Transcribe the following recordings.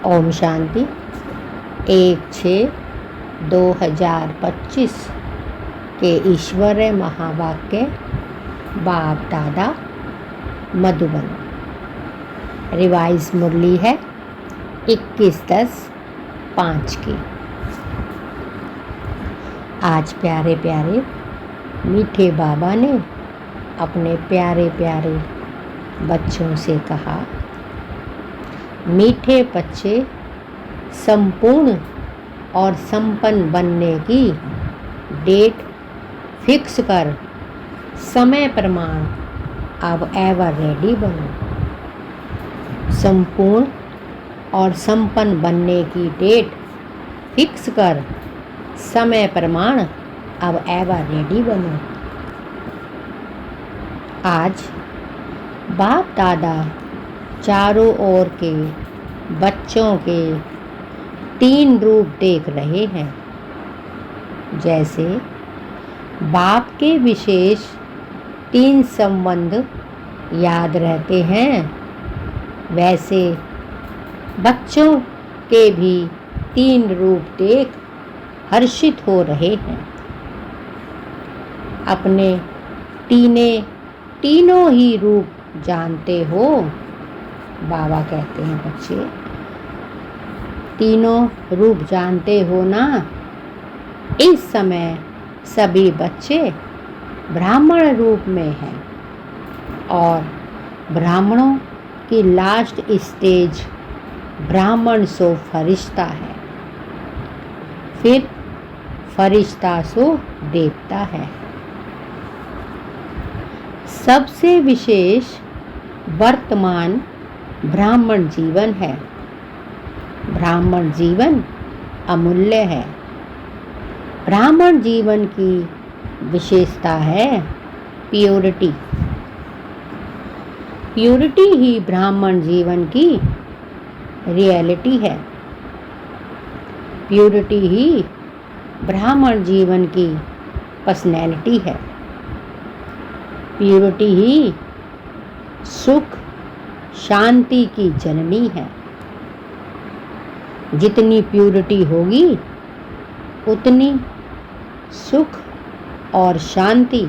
ओम शांति। 1/6/2025 के ईश्वरीय महावाक्य बाप दादा मधुबन। रिवाइज मुरली है 21/10/5 की। आज प्यारे प्यारे मीठे बाबा ने अपने प्यारे प्यारे बच्चों से कहा, मीठे बच्चे संपूर्ण और संपन्न बनने की डेट फिक्स कर समय प्रमाण अब एवर रेडी बनो। संपूर्ण और संपन्न बनने की डेट फिक्स कर समय प्रमाण अब एवर रेडी बनो। आज बाप दादा चारों ओर के बच्चों के 3 रूप देख रहे हैं। जैसे बाप के विशेष 3 संबंध याद रहते हैं, वैसे बच्चों के भी 3 रूप देख हर्षित हो रहे हैं। अपने तीनों ही रूप जानते हो? बाबा कहते हैं, बच्चे तीनों रूप जानते हो ना? इस समय सभी बच्चे ब्राह्मण रूप में हैं और ब्राह्मणों की लास्ट स्टेज ब्राह्मण सो फरिश्ता है, फिर फरिश्ता सो देवता है। सबसे विशेष वर्तमान ब्राह्मण जीवन है। ब्राह्मण जीवन अमूल्य है। ब्राह्मण जीवन की विशेषता है प्योरिटी। प्योरिटी ही ब्राह्मण जीवन की रियलिटी है। प्योरिटी ही ब्राह्मण जीवन की पर्सनैलिटी है। प्योरिटी ही सुख शांति की जननी है। जितनी प्योरिटी होगी उतनी सुख और शांति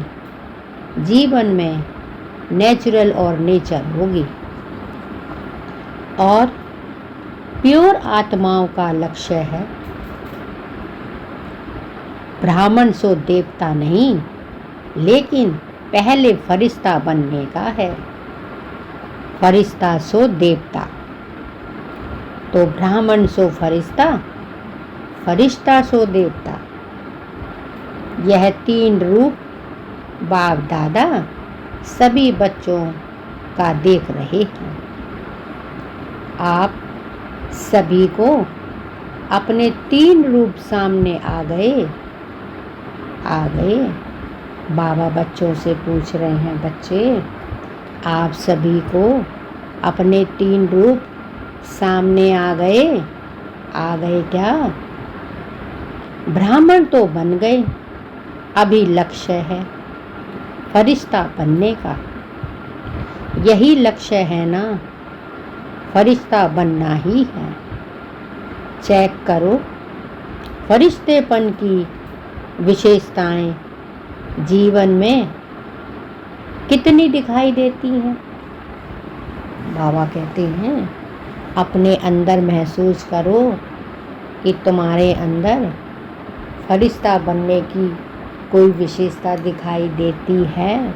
जीवन में नेचुरल और नेचर होगी। और प्योर आत्माओं का लक्ष्य है ब्राह्मण सो देवता नहीं, लेकिन पहले फरिश्ता बनने का है। फरिश्ता सो देवता, तो ब्राह्मण सो फरिश्ता, फरिश्ता सो देवता। यह 3 रूप बाप दादा सभी बच्चों का देख रहे हैं। आप सभी को अपने 3 रूप सामने आ गए। बाबा बच्चों से पूछ रहे हैं, बच्चे आप सभी को अपने 3 रूप सामने आ गए क्या? ब्राह्मण तो बन गए, अभी लक्ष्य है फरिश्ता बनने का। यही लक्ष्य है ना, फरिश्ता बनना ही है। चेक करो फरिश्तेपन की विशेषताएं जीवन में कितनी दिखाई देती हैं। बाबा कहते हैं, अपने अंदर महसूस करो कि तुम्हारे अंदर फरिश्ता बनने की कोई विशेषता दिखाई देती है।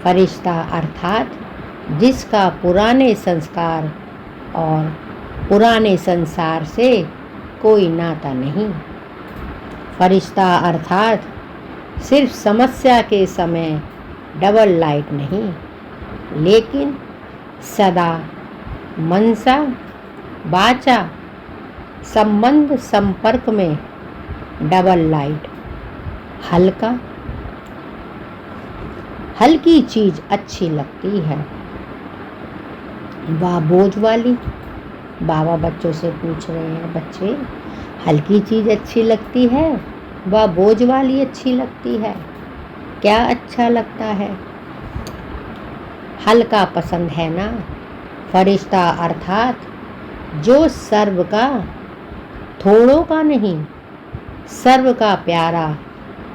फरिश्ता अर्थात जिसका पुराने संस्कार और पुराने संसार से कोई नाता नहीं। फरिश्ता अर्थात सिर्फ समस्या के समय डबल लाइट नहीं, लेकिन सदा मनसा वाचा संबंध संपर्क में डबल लाइट। हल्की चीज अच्छी लगती है, वह बोझ वाली? बाबा बच्चों से पूछ रहे हैं, बच्चे हल्की चीज अच्छी लगती है, वह बोझ वाली अच्छी लगती है? क्या अच्छा लगता है? हल्का पसंद है ना? फरिश्ता अर्थात जो सर्व का, थोड़ों का नहीं, सर्व का प्यारा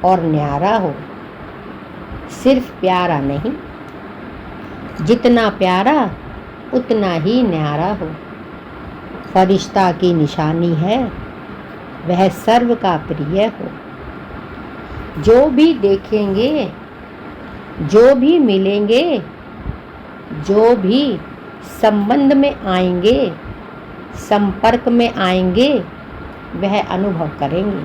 और न्यारा हो। सिर्फ प्यारा नहीं, जितना प्यारा उतना ही न्यारा हो। फरिश्ता की निशानी है वह सर्व का प्रिय हो। जो भी देखेंगे, जो भी मिलेंगे, जो भी संबंध में आएंगे, संपर्क में आएंगे, वह अनुभव करेंगे।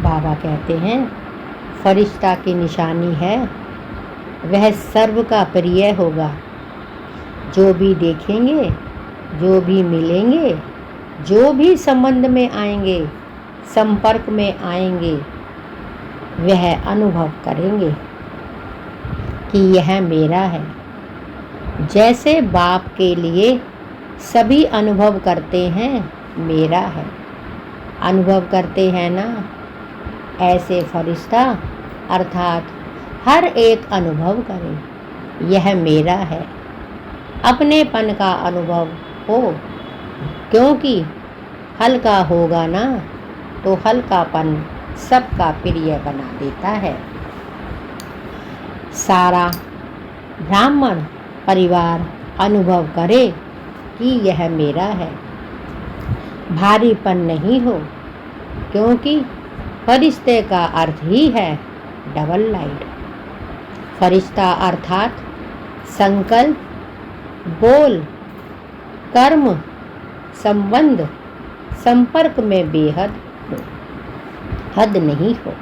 बाबा कहते हैं फरिश्ता की निशानी है वह सर्व का प्रिय होगा। जो भी देखेंगे, जो भी मिलेंगे, जो भी संबंध में आएंगे, संपर्क में आएंगे, वह अनुभव करेंगे कि यह मेरा है। जैसे बाप के लिए सभी अनुभव करते हैं मेरा है, अनुभव करते हैं ना, ऐसे फरिश्ता अर्थात हर एक अनुभव करे यह मेरा है। अपनेपन का अनुभव हो, क्योंकि हल्का होगा ना तो हल्कापन सबका प्रिय बना देता है। सारा ब्राह्मण परिवार अनुभव करे कि यह मेरा है। भारीपन नहीं हो, क्योंकि फरिश्ते का अर्थ ही है डबल लाइट। फरिश्ता अर्थात संकल्प, बोल, कर्म, संबंध, संपर्क में बेहद हो, हद नहीं हो।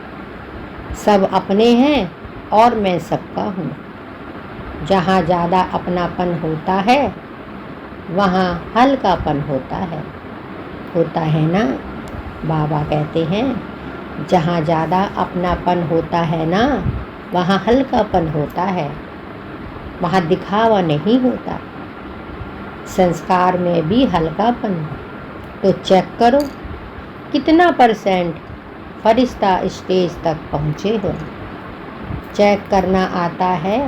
सब अपने हैं और मैं सबका हूँ। जहाँ ज़्यादा अपनापन होता है वहाँ हल्कापन होता है ना। बाबा कहते हैं जहाँ ज़्यादा अपनापन होता है ना वहाँ हल्कापन होता है, वहाँ दिखावा नहीं होता। संस्कार में भी हल्कापन। तो चेक करो कितना % फरिश्ता स्टेज तक पहुँचे हो। चेक करना आता है,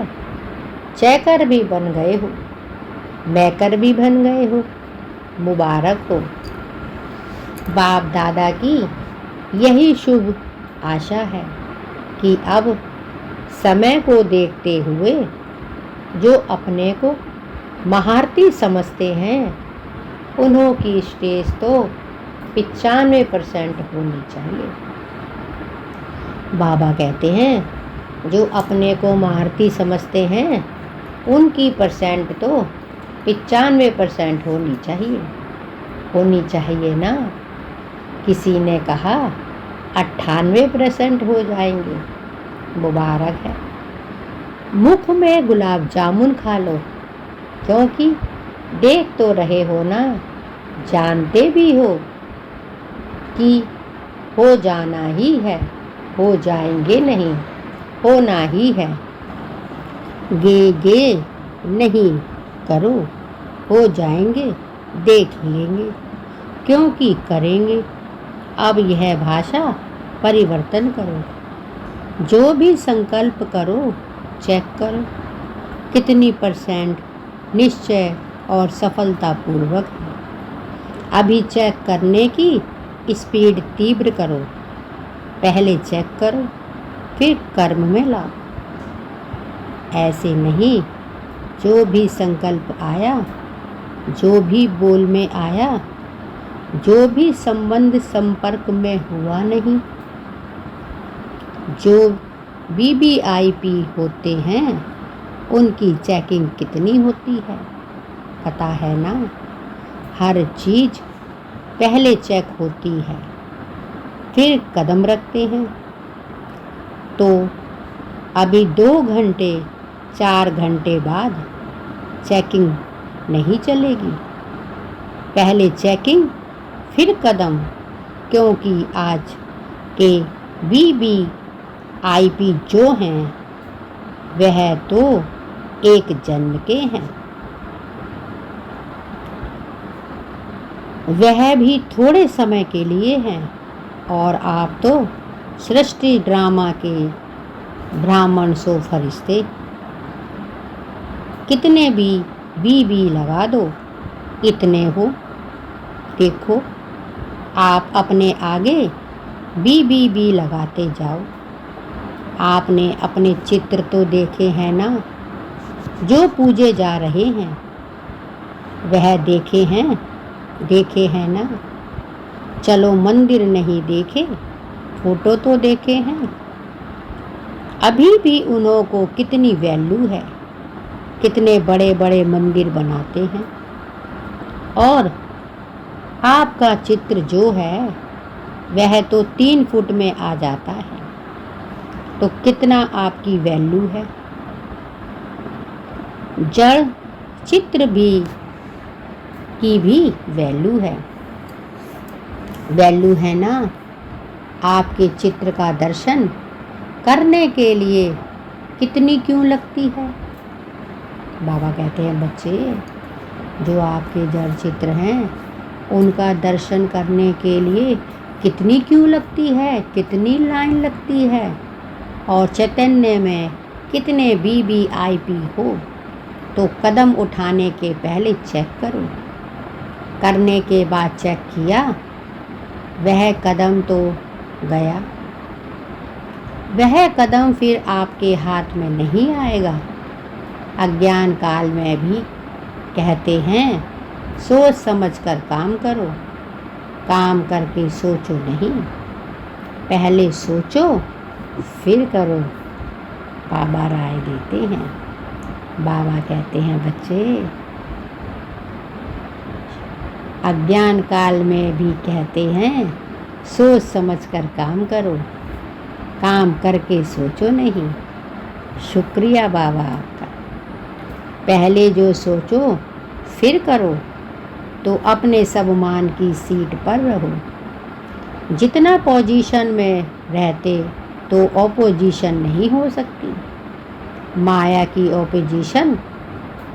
चेकर भी बन गए हो, मैकर भी बन गए हो, मुबारक हो। बाप दादा की यही शुभ आशा है कि अब समय को देखते हुए जो अपने को महारथी समझते हैं उन्हों की स्टेज तो 95% होनी चाहिए। बाबा कहते हैं जो अपने को महारथी समझते हैं उनकी % तो 95% होनी चाहिए ना। किसी ने कहा 98% हो जाएंगे, मुबारक है। मुख में गुलाब जामुन खा लो, क्योंकि देख तो रहे हो ना, जानते भी हो कि हो जाना ही है, हो जाएंगे नहीं, होना ही है। गे नहीं करो, हो जाएंगे, देख लेंगे, क्योंकि करेंगे। अब यह भाषा परिवर्तन करो। जो भी संकल्प करो चेक करो कितनी % निश्चय और सफलतापूर्वक है। अभी चेक करने की स्पीड तीव्र करो। पहले चेक करो फिर कर्म में लाओ। ऐसे नहीं, जो भी संकल्प आया, जो भी बोल में आया, जो भी संबंध संपर्क में हुआ नहीं, जो VVIP होते हैं उनकी चेकिंग कितनी होती है पता है ना। हर चीज़ पहले चेक होती है, फिर कदम रखते हैं। तो अभी 2 घंटे 4 घंटे बाद चेकिंग नहीं चलेगी। पहले चेकिंग फिर कदम, क्योंकि आज के VVIP जो हैं वह तो एक जन्म के हैं, वह भी थोड़े समय के लिए हैं। और आप तो सृष्टि ड्रामा के ब्राह्मण सो फरिश्ते। कितने भी बीबी लगा दो, इतने हो। देखो, आप अपने आगे बी लगाते जाओ। आपने अपने चित्र तो देखे हैं ना, जो पूजे जा रहे हैं, वह देखे हैं ना। चलो मंदिर नहीं देखे, फोटो तो देखे हैं। अभी भी उन्हों को कितनी वैल्यू है, कितने बड़े बड़े मंदिर बनाते हैं। और आपका चित्र जो है वह तो 3 फुट में आ जाता है, तो कितना आपकी वैल्यू है। जड़ चित्र की भी वैल्यू है ना। आपके चित्र का दर्शन करने के लिए कितनी क्यों लगती है। बाबा कहते हैं, बच्चे, जो आपके जड़ चित्र हैं उनका दर्शन करने के लिए कितनी क्यों लगती है, कितनी लाइन लगती है। और चैतन्य में कितने VIP हो, तो कदम उठाने के पहले चेक करो। करने के बाद चेक किया, वह कदम तो गया, वह कदम फिर आपके हाथ में नहीं आएगा। अज्ञान काल में भी कहते हैं, सोच समझ कर काम करो, काम करके सोचो नहीं, पहले सोचो फिर करो। बाबा राय देते हैं। बाबा कहते हैं, बच्चे, अज्ञान काल में भी कहते हैं, सोच समझ कर काम करो, काम करके सोचो नहीं। शुक्रिया बाबा आपका। पहले जो सोचो फिर करो, तो अपने सबमान की सीट पर रहो। जितना पोजीशन में रहते तो ऑपोजिशन नहीं हो सकती। माया की ऑपोजिशन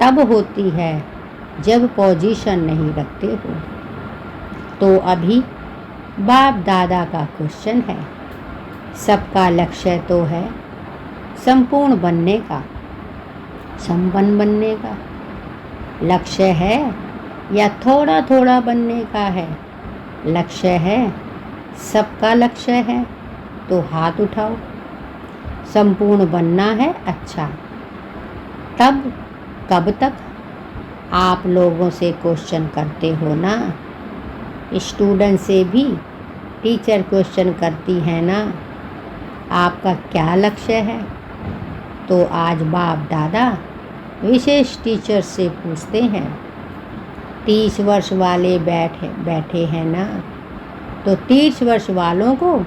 तब होती है जब पोजीशन नहीं रखते हो। तो अभी बाप दादा का क्वेश्चन है, सबका लक्ष्य तो है संपूर्ण बनने का, संपन्न बनने का लक्ष्य है या थोड़ा थोड़ा बनने का है। लक्ष्य है, सबका लक्ष्य है, तो हाथ उठाओ। संपूर्ण बनना है, अच्छा, तब कब तक। आप लोगों से क्वेश्चन करते हो ना, स्टूडेंट से भी टीचर क्वेश्चन करती है ना, आपका क्या लक्ष्य है। तो आज बाप दादा विशेष टीचर से पूछते हैं, 30 वर्ष वाले बैठे हैं ना, तो 30 वर्ष वालों को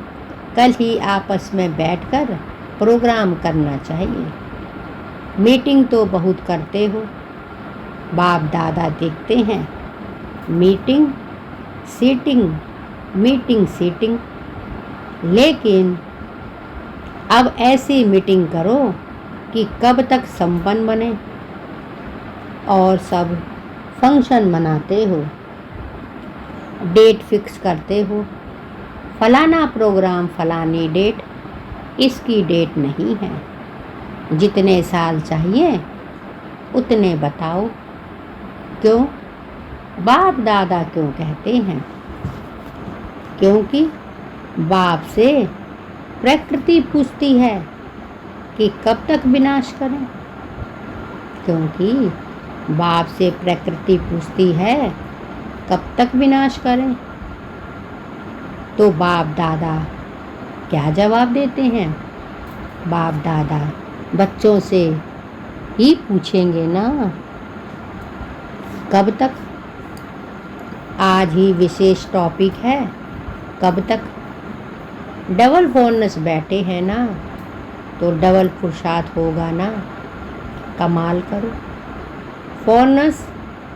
कल ही आपस में बैठकर प्रोग्राम करना चाहिए। मीटिंग तो बहुत करते हो, बाप दादा देखते हैं, मीटिंग सीटिंग, लेकिन अब ऐसी मीटिंग करो कि कब तक संपन्न बने। और सब फंक्शन मनाते हो, डेट फिक्स करते हो, फलाना प्रोग्राम फलानी डेट, इसकी डेट नहीं है। जितने साल चाहिए उतने बताओ। क्यों? बाप दादा क्यों कहते हैं? क्योंकि बाप से प्रकृति पूछती है कि कब तक विनाश करें। क्योंकि बाप से प्रकृति पूछती है कब तक विनाश करें, तो बाप दादा क्या जवाब देते हैं? बाप दादा बच्चों से ही पूछेंगे ना, कब तक। आज ही विशेष टॉपिक है, कब तक। डबल बोनस बैठे हैं ना, तो डबल पुरुषार्थ होगा ना, कमाल करो। बोनस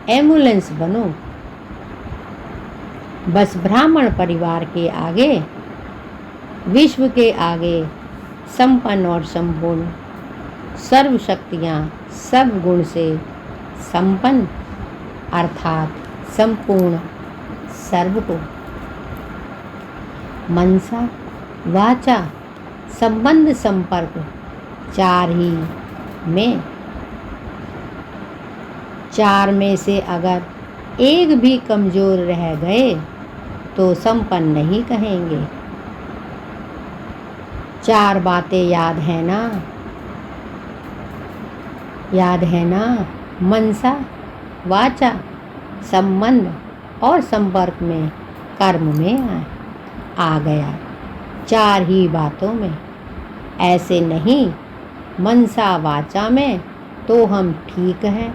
एम्बुलेंस बनो। बस ब्राह्मण परिवार के आगे, विश्व के आगे संपन्न और संपूर्ण, सर्व शक्तियाँ सब गुण से संपन्न अर्थात संपूर्ण सर्व को। मनसा वाचा संबंध संपर्क चार में से अगर एक भी कमज़ोर रह गए तो संपन्न नहीं कहेंगे। 4 बातें याद है ना? याद है ना? मनसा, वाचा, संबंध और संपर्क में, कर्म में आ गया। 4 ही बातों में। ऐसे नहीं, मनसा वाचा में तो हम ठीक हैं,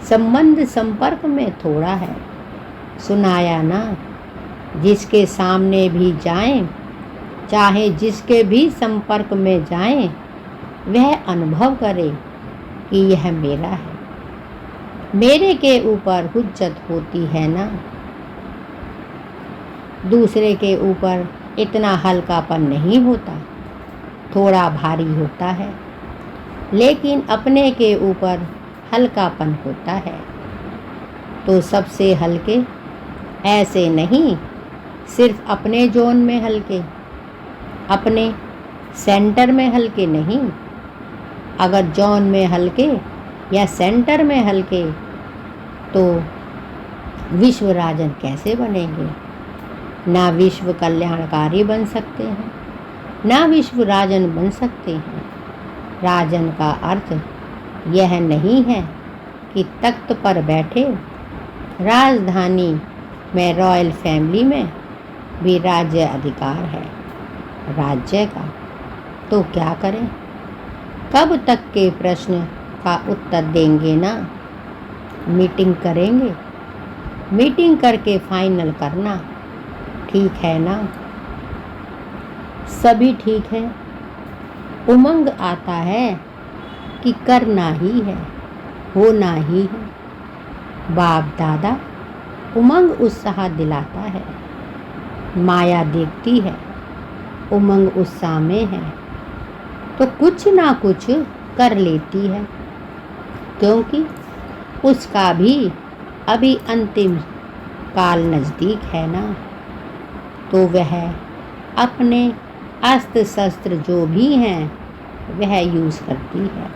संबंध संपर्क में थोड़ा है। सुनाया ना? जिसके सामने भी जाएं, चाहे जिसके भी संपर्क में जाएं, वह अनुभव करे कि यह मेरा है। मेरे के ऊपर हुज्जत होती है ना? दूसरे के ऊपर इतना हल्कापन नहीं होता, थोड़ा भारी होता है, लेकिन अपने के ऊपर हल्कापन होता है। तो सबसे हल्के ऐसे नहीं, सिर्फ अपने जोन में हल्के, अपने सेंटर में हल्के नहीं। अगर जोन में हल्के या सेंटर में हल्के तो विश्व राजन कैसे बनेंगे? ना विश्व कल्याणकारी बन सकते हैं, ना विश्व राजन बन सकते हैं। राजन का अर्थ यह नहीं है कि तख्त पर बैठे राजधानी में रॉयल फैमिली में भी राज्य अधिकार है राज्य का। तो क्या करें? कब तक के प्रश्न का उत्तर देंगे ना? मीटिंग करेंगे, मीटिंग करके फाइनल करना, ठीक है ना? सभी ठीक है। उमंग आता है कि करना ही है, होना ही है। बाप दादा उमंग उत्साह दिलाता है, माया देखती है, उमंग उत्साह में है तो कुछ ना कुछ कर लेती है, क्योंकि उसका भी अभी अंतिम काल नज़दीक है ना। तो वह अपने अस्त्र शस्त्र जो भी हैं वह यूज़ करती है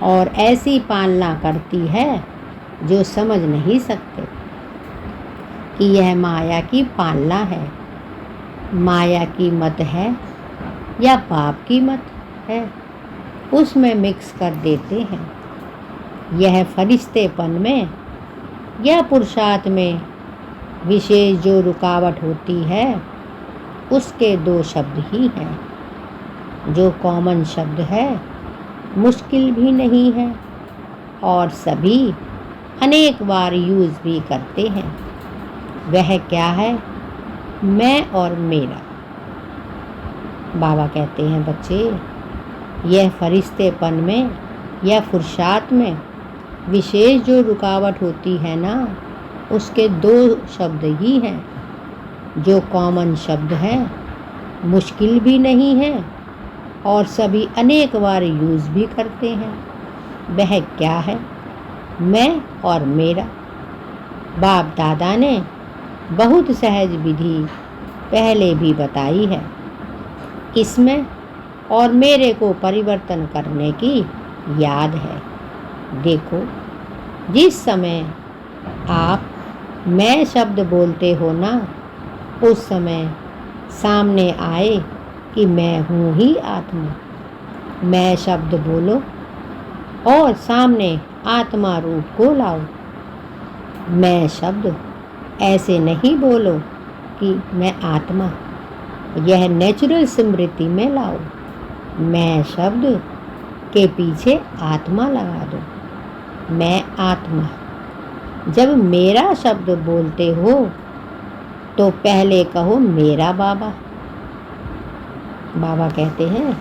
और ऐसी पालना करती है जो समझ नहीं सकते कि यह माया की पालना है, माया की मत है या पाप की मत है, उसमें मिक्स कर देते हैं। यह फरिश्तेपन में या पुरुषार्थ में विशेष जो रुकावट होती है उसके 2 शब्द ही हैं, जो कॉमन शब्द है, मुश्किल भी नहीं है और सभी अनेक बार यूज़ भी करते हैं। वह क्या है? मैं और मेरा। बाबा कहते हैं, बच्चे, यह फरिश्तेपन में या फुर्शात में विशेष जो रुकावट होती है ना, उसके 2 शब्द ही हैं, जो कॉमन शब्द है, मुश्किल भी नहीं है और सभी अनेक बार यूज़ भी करते हैं। वह क्या है? मैं और मेरा। बाप दादा ने बहुत सहज विधि पहले भी बताई है। इसमें और मेरे को परिवर्तन करने की याद है। देखो, जिस समय आप मैं शब्द बोलते हो ना, उस समय सामने आए कि मैं हूँ ही आत्मा। मैं शब्द बोलो और सामने आत्मा रूप को लाओ। मैं शब्द ऐसे नहीं बोलो कि मैं आत्मा, यह नेचुरल स्मृति में लाओ। मैं शब्द के पीछे आत्मा लगा दो। मैं आत्मा। जब मेरा शब्द बोलते हो तो पहले कहो मेरा बाबा। बाबा कहते हैं,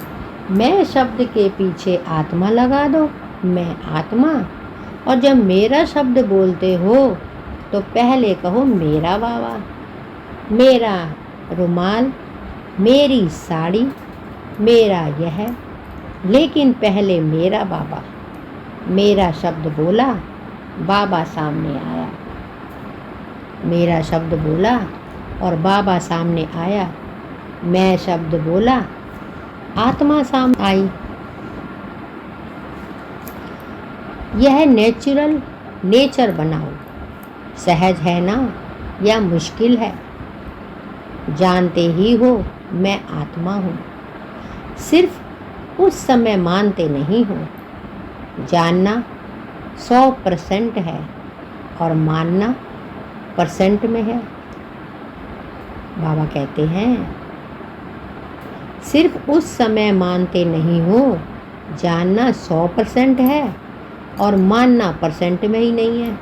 मैं शब्द के पीछे आत्मा लगा दो, मैं आत्मा। और जब मेरा शब्द बोलते हो तो पहले कहो मेरा बाबा, मेरा रुमाल, मेरी साड़ी, मेरा यह। लेकिन पहले मेरा बाबा। मेरा शब्द बोला, बाबा सामने आया। मेरा शब्द बोला और बाबा सामने आया। मैं शब्द बोला, आत्मा सामने आई। यह नेचुरल नेचर बनाओ। सहज है ना या मुश्किल है? जानते ही हो मैं आत्मा हूँ, सिर्फ उस समय मानते नहीं हो। जानना 100% है और मानना परसेंट में है। बाबा कहते हैं सिर्फ उस समय मानते नहीं हो, जानना 100% है और मानना परसेंट में ही नहीं है।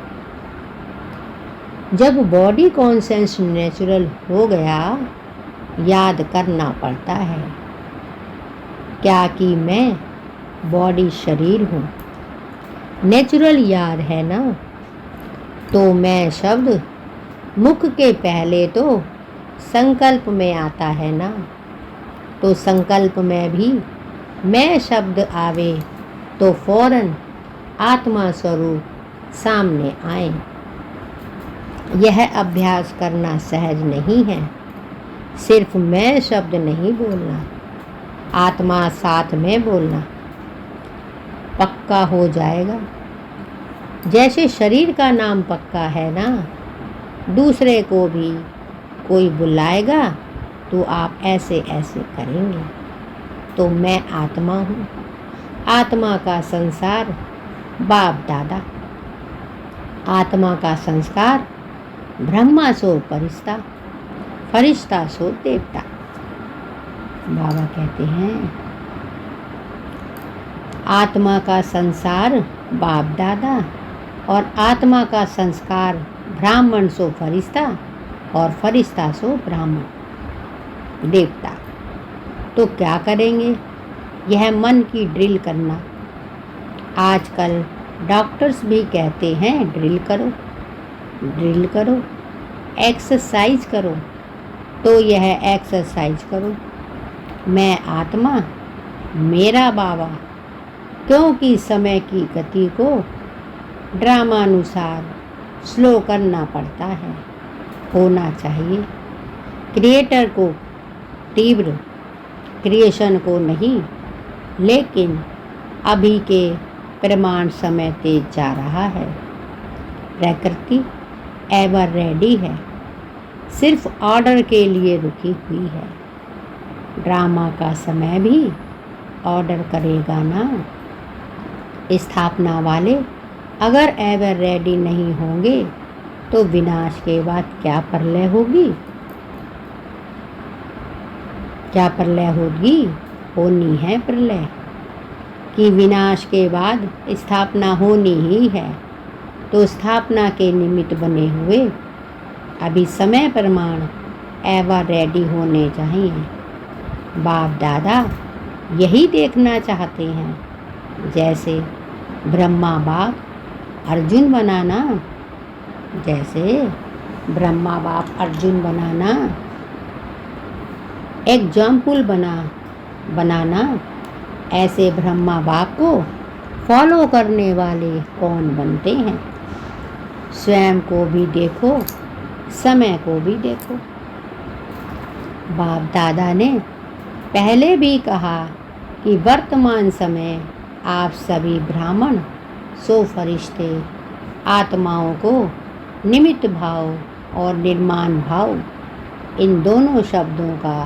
जब बॉडी कॉन्शियस नेचुरल हो गया, याद करना पड़ता है क्या कि मैं बॉडी शरीर हूँ। नेचुरल याद है ना, तो मैं शब्द मुख के पहले तो संकल्प में आता है ना, तो संकल्प में भी मैं शब्द आवे तो फौरन आत्मा स्वरूप सामने आए। यह अभ्यास करना सहज नहीं है। सिर्फ मैं शब्द नहीं बोलना, आत्मा साथ में बोलना पक्का हो जाएगा। जैसे शरीर का नाम पक्का है ना, दूसरे को भी कोई बुलाएगा तो आप ऐसे ऐसे करेंगे। तो मैं आत्मा हूँ, आत्मा का संसार बाप दादा, आत्मा का संस्कार ब्रह्मा सो फरिश्ता, फरिश्ता सो देवता। बाबा कहते हैं आत्मा का संसार बाप दादा और आत्मा का संस्कार ब्राह्मण सो फरिश्ता और फरिश्ता सो ब्राह्मण देवता। तो क्या करेंगे? यह मन की ड्रिल करना। आजकल डॉक्टर्स भी कहते हैं ड्रिल करो, ड्रिल करो, एक्सरसाइज करो। तो यह एक्सरसाइज करो। मैं आत्मा, मेरा बाबा, क्योंकि समय की गति को ड्रामानुसार स्लो करना पड़ता है। होना चाहिए क्रिएटर को तीव्र, क्रिएशन को नहीं। लेकिन अभी के प्रमाण समय तेज जा रहा है। प्रकृति एवर रेडी है, सिर्फ ऑर्डर के लिए रुकी हुई है। ड्रामा का समय भी ऑर्डर करेगा ना। स्थापना वाले अगर एवर रेडी नहीं होंगे तो विनाश के बाद क्या प्रलय होगी? क्या प्रलय होगी? होनी है प्रलय कि विनाश के बाद स्थापना होनी ही है। तो स्थापना के निमित्त बने हुए अभी समय प्रमाण एवर रेडी होने चाहिए। बाप दादा यही देखना चाहते हैं। जैसे ब्रह्मा बाप अर्जुन बनाना, जैसे ब्रह्मा बाप अर्जुन बनाना, एग्जाम्पल बनाना, ऐसे ब्रह्मा बाप को फॉलो करने वाले कौन बनते हैं? स्वयं को भी देखो, समय को भी देखो। बाप दादा ने पहले भी कहा कि वर्तमान समय आप सभी ब्राह्मण सो फरिश्ते आत्माओं को निमित्त भाव और निर्माण भाव, इन दोनों शब्दों का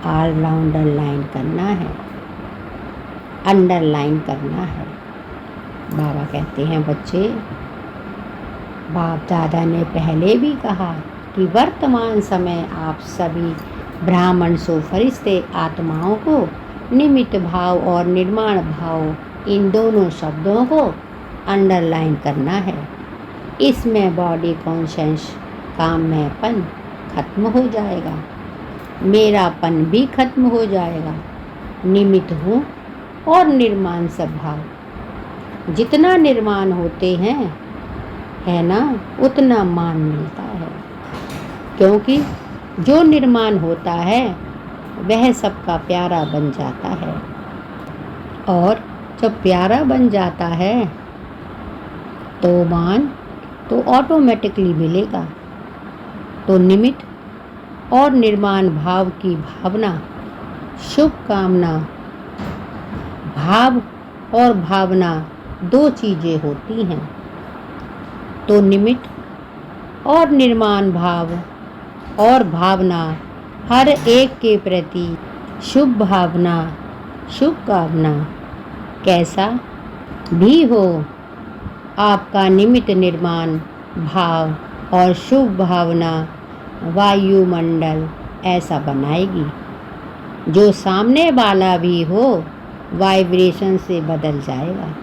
अंडरलाइन करना है, अंडरलाइन करना है। बाबा कहते हैं बच्चे, बाप दादा ने पहले भी कहा कि वर्तमान समय आप सभी ब्राह्मण सो फरिश्ते आत्माओं को निमित्त भाव और निर्माण भाव, इन दोनों शब्दों को अंडरलाइन करना है। इसमें बॉडी कॉन्शियस काम मेंपन खत्म हो जाएगा, मेरापन भी खत्म हो जाएगा। निमित्त हूँ और निर्माण स्वभाव, जितना निर्माण होते हैं है ना, उतना मान मिलता है। क्योंकि जो निर्माण होता है वह सबका प्यारा बन जाता है, और जब प्यारा बन जाता है तो मान तो ऑटोमेटिकली मिलेगा। तो निमित्त और निर्माण भाव की भावना, शुभ कामना, भाव और भावना दो चीज़ें होती हैं। तो निमित्त और निर्माण भाव और भावना हर एक के प्रति शुभ भावना, शुभकामना कैसा भी हो, आपका निमित्त निर्माण भाव और शुभ भावना वायुमंडल ऐसा बनाएगी जो सामने वाला भी हो वाइब्रेशन से बदल जाएगा।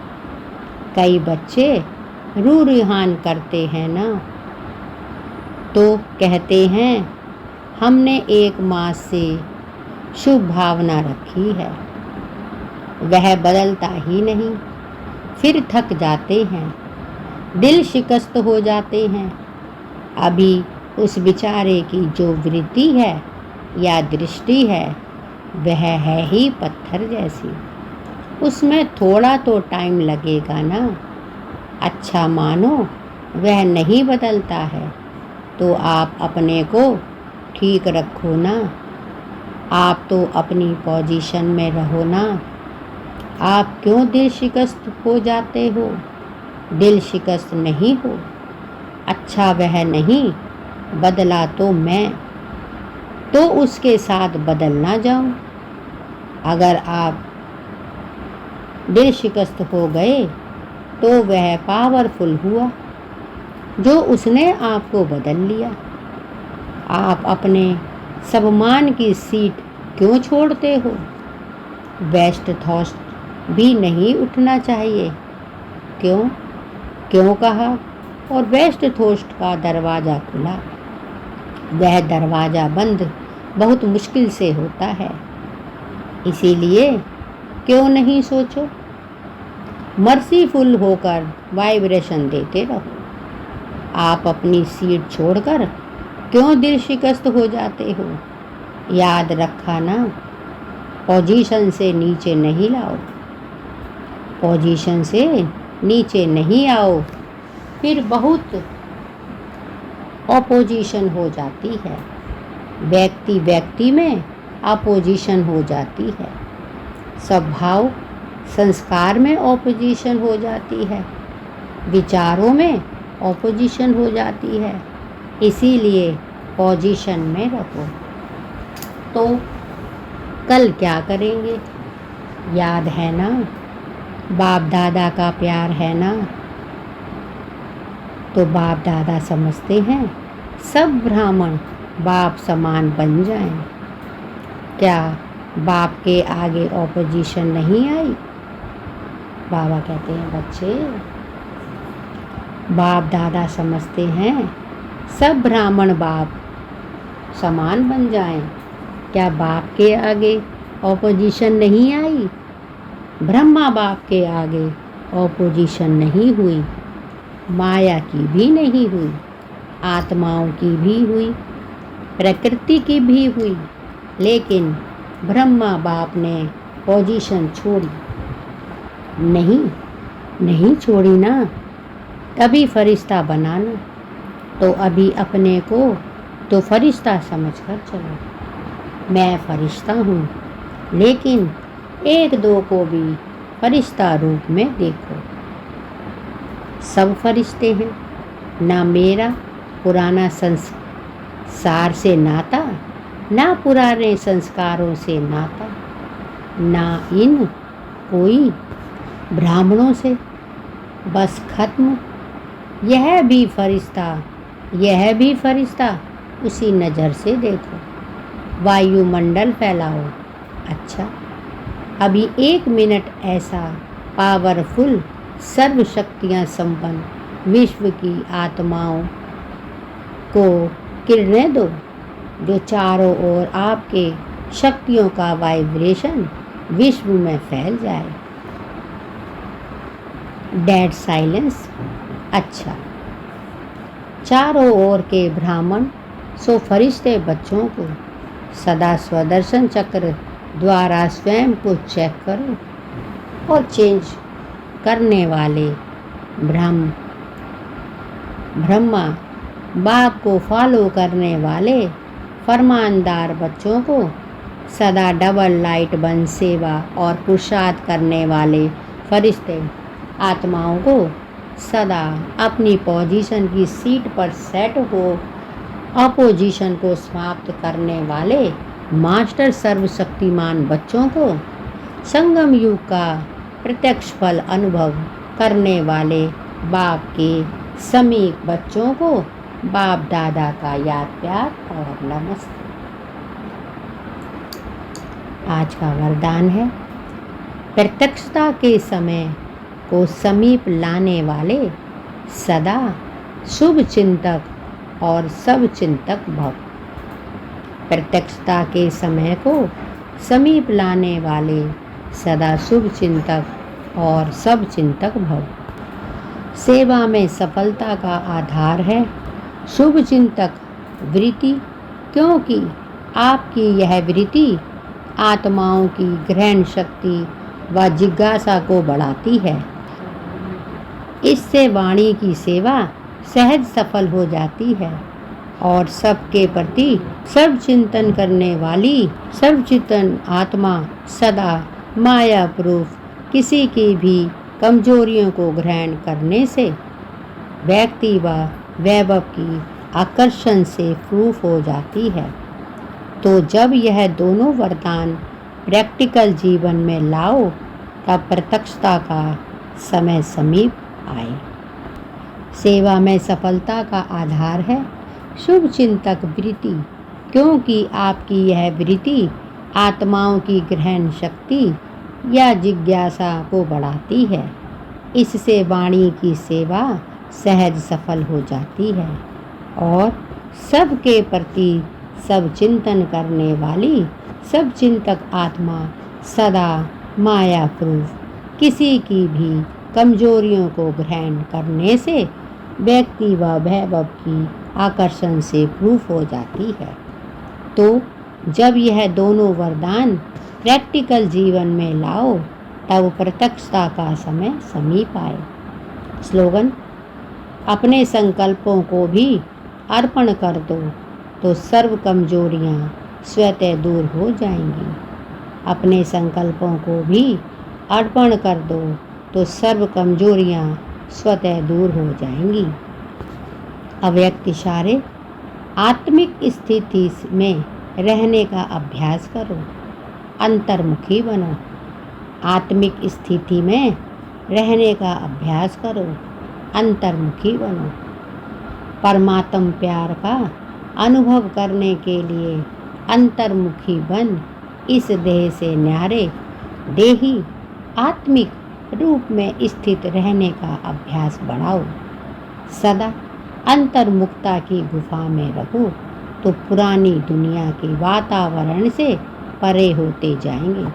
कई बच्चे रूहान करते हैं ना, तो कहते हैं हमने 1 मास से शुभ भावना रखी है, वह बदलता ही नहीं। फिर थक जाते हैं, दिल शिकस्त हो जाते हैं। अभी उस बेचारे की जो वृत्ति है या दृष्टि है वह है ही पत्थर जैसी, उसमें थोड़ा तो टाइम लगेगा ना। अच्छा मानो वह नहीं बदलता है तो आप अपने को ठीक रखो ना, आप तो अपनी पोजीशन में रहो ना। आप क्यों दिल शिकस्त हो जाते हो? दिल शिकस्त नहीं हो। अच्छा वह नहीं बदला तो मैं तो उसके साथ बदल ना जाऊं। अगर आप दिल शिकस्त हो गए तो वह पावरफुल हुआ जो उसने आपको बदल लिया। आप अपने सम्मान की सीट क्यों छोड़ते हो? वेस्ट थॉट भी नहीं उठना चाहिए। क्यों क्यों कहा? और वेस्ट थॉट का दरवाज़ा खुला। वह दरवाज़ा बंद बहुत मुश्किल से होता है, इसीलिए क्यों नहीं सोचो। मर्सीफुल होकर वाइब्रेशन देते रहो। आप अपनी सीट छोड़कर क्यों दिल शिकस्त हो जाते हो? याद रखा ना, पोजीशन से नीचे नहीं लाओ, पोजीशन से नीचे नहीं आओ, फिर बहुत अपोजिशन हो जाती है। व्यक्ति व्यक्ति में अपोजिशन हो जाती है, स्वभाव संस्कार में ऑपोजिशन हो जाती है, विचारों में ऑपोजिशन हो जाती है। इसीलिए पोजीशन में रहो। तो कल क्या करेंगे? याद है ना, बाप दादा का प्यार है ना। तो बाप दादा समझते हैं सब ब्राह्मण बाप समान बन जाएं। क्या बाप के आगे ऑपोजिशन नहीं आई? बाबा कहते हैं बच्चे, बाप दादा समझते हैं सब ब्राह्मण बाप समान बन जाएं। क्या बाप के आगे ऑपोजिशन नहीं आई? ब्रह्मा बाप के आगे ऑपोजिशन नहीं हुई, माया की भी नहीं हुई, आत्माओं की भी हुई, प्रकृति की भी हुई, लेकिन ब्रह्मा बाप ने पोजीशन छोड़ी नहीं छोड़ी ना, तभी फरिश्ता बनाना। तो अभी अपने को तो फरिश्ता समझकर चलो। मैं फरिश्ता हूँ, लेकिन 1-2 को भी फरिश्ता रूप में देखो। सब फरिश्ते हैं ना। मेरा पुराना संसार से नाता, ना पुराने संस्कारों से नाता, ना इन कोई ब्राह्मणों से, बस खत्म। यह भी फरिश्ता उसी नज़र से देखो। वायुमंडल फैलाओ। अच्छा, अभी 1 मिनट ऐसा पावरफुल सर्व शक्तियाँ संपन्न विश्व की आत्माओं को किरणें दो, जो चारों ओर आपके शक्तियों का वाइब्रेशन विश्व में फैल जाए। Dead silence. अच्छा, चारों ओर के ब्राह्मण सो फरिश्ते बच्चों को सदा स्वदर्शन चक्र द्वारा स्वयं को चेक करो और चेंज करने वाले ब्रह्मा बाप को फॉलो करने वाले फरमानदार बच्चों को सदा डबल लाइट बन सेवा और पुरुषार्थ करने वाले फरिश्ते आत्माओं को सदा अपनी पोजीशन की सीट पर सेट हो अपोजिशन को समाप्त करने वाले मास्टर सर्वशक्तिमान बच्चों को संगम युग का प्रत्यक्ष फल अनुभव करने वाले बाप के समीप बच्चों को बाप दादा का याद प्यार और नमस्ते। आज का वरदान है, प्रत्यक्षता के समय को समीप लाने वाले सदा शुभ चिंतक और सब चिंतक भव। प्रत्यक्षता के समय को समीप लाने वाले सदा शुभ चिंतक और सब चिंतक भव। सेवा में सफलता का आधार है शुभ चिंतक वृत्ति, क्योंकि आपकी यह वृत्ति आत्माओं की ग्रहण शक्ति व जिज्ञासा को बढ़ाती है। इससे वाणी की सेवा सहज सफल हो जाती है और सबके प्रति सर्व चिंतन करने वाली सर्वचिंतन आत्मा सदा माया प्रूफ किसी की भी कमजोरियों को ग्रहण करने से व्यक्ति व वैभव की आकर्षण से प्रूफ हो जाती है। तो जब यह दोनों वरदान प्रैक्टिकल जीवन में लाओ तब प्रत्यक्षता का समय समीप आए। सेवा में सफलता का आधार है शुभ चिंतक वृत्ति, क्योंकि आपकी यह वृत्ति आत्माओं की ग्रहण शक्ति या जिज्ञासा को बढ़ाती है। इससे वाणी की सेवा सहज सफल हो जाती है और सबके प्रति सब चिंतन करने वाली सब चिंतक आत्मा सदा माया प्रूफ किसी की भी कमजोरियों को ग्रहण करने से व्यक्ति व वैभव की आकर्षण से प्रूफ हो जाती है। तो जब यह दोनों वरदान प्रैक्टिकल जीवन में लाओ तब प्रत्यक्षता का समय समीप आए। स्लोगन, अपने संकल्पों को भी अर्पण कर दो तो सर्व कमजोरियाँ स्वतः दूर हो जाएंगी। अपने संकल्पों को भी अर्पण कर दो तो सर्व कमजोरियाँ स्वतः दूर हो जाएंगी। अव्यक्त इशारे, आत्मिक स्थिति में रहने का अभ्यास करो, अंतर्मुखी बनो। आत्मिक स्थिति में रहने का अभ्यास करो, अंतर्मुखी बनो। परमात्म प्यार का अनुभव करने के लिए अंतर्मुखी बन इस देह से न्यारे देही आत्मिक रूप में स्थित रहने का अभ्यास बढ़ाओ। सदा अंतर्मुखता की गुफा में रहो तो पुरानी दुनिया के वातावरण से परे होते जाएंगे,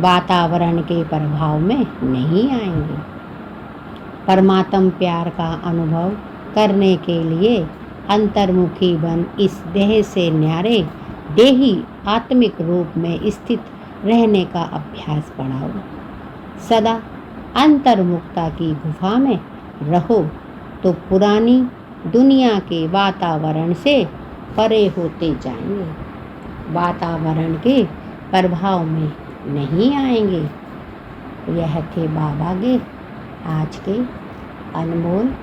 वातावरण के प्रभाव में नहीं आएंगे। परमात्म प्यार का अनुभव करने के लिए अंतर्मुखी बन इस देह से न्यारे देही आत्मिक रूप में स्थित रहने का अभ्यास बढ़ाओ। सदा अंतर्मुखता की गुफा में रहो तो पुरानी दुनिया के वातावरण से परे होते जाएंगे, वातावरण के प्रभाव में नहीं आएंगे। यह थे बाबा के आज के अनमोल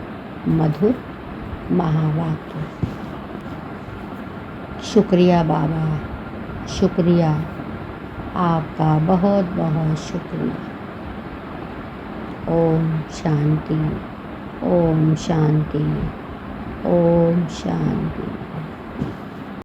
मधुर महावाक्य। शुक्रिया बाबा, शुक्रिया, आपका बहुत बहुत शुक्रिया। ओम शांति, ओम शांति, ओम शांति।